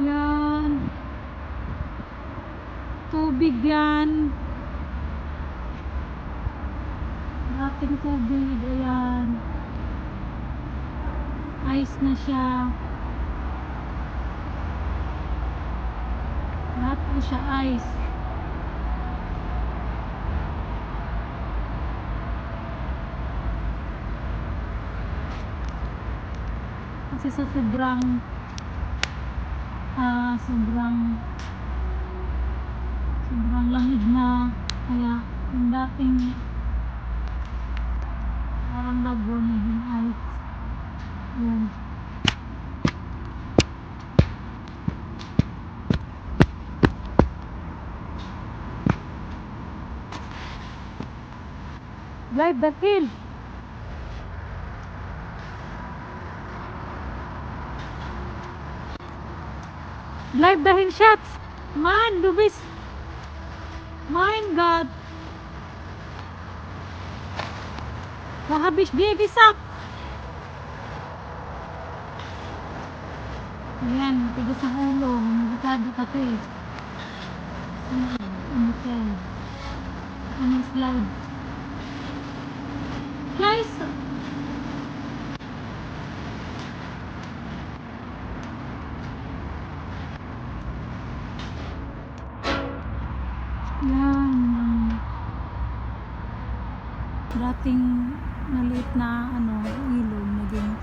Yan. Tubig yan. Dating tubig. Ayan. Ice na siya. Lahat po siya ice. Kasi sa sobrang lamig na, kaya yung dating parang lago naging ice. Yun. Live the hill. Live the hill shots. Man, Lubis. Mein God. Wahabish baby sak. Ayan, tigas ang ulo. Delikado kasi. Ano slide. Guys, yan. Dating maliit na ilog, naging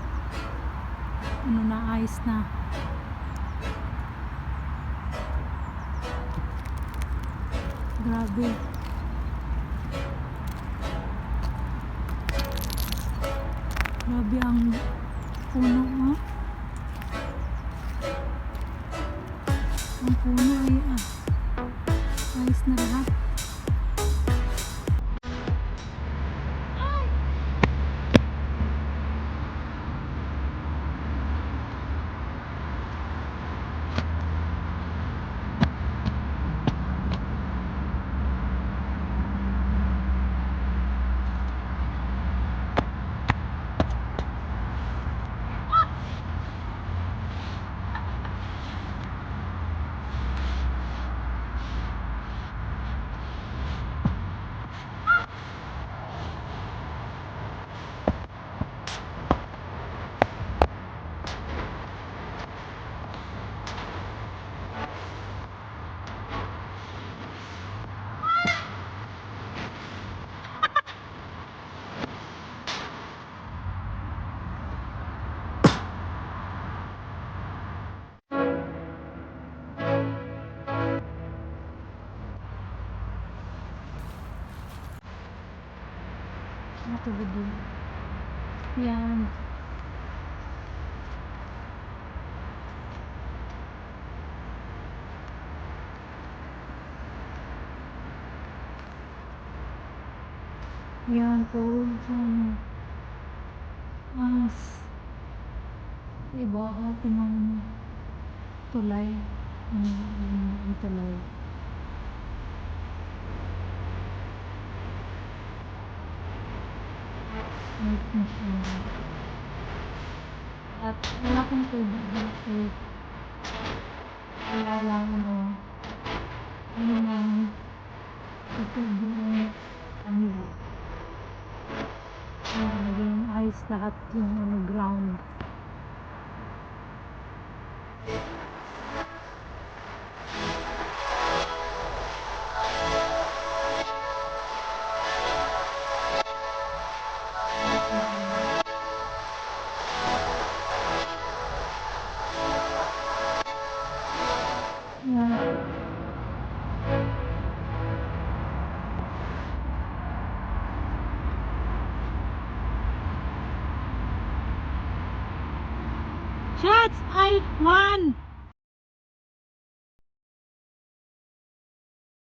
na ice na. Grabe. Grabe ang puno, oh. Ang puno ay ice na lahat. Nakabudin. Yan. Yan po. Iba ating ang tulay. Ang tulay. Nice na siya. At wala kong tubig dito. Wala lang lang tubig kanila. Naging ice lahat yung ground. Shots! I won!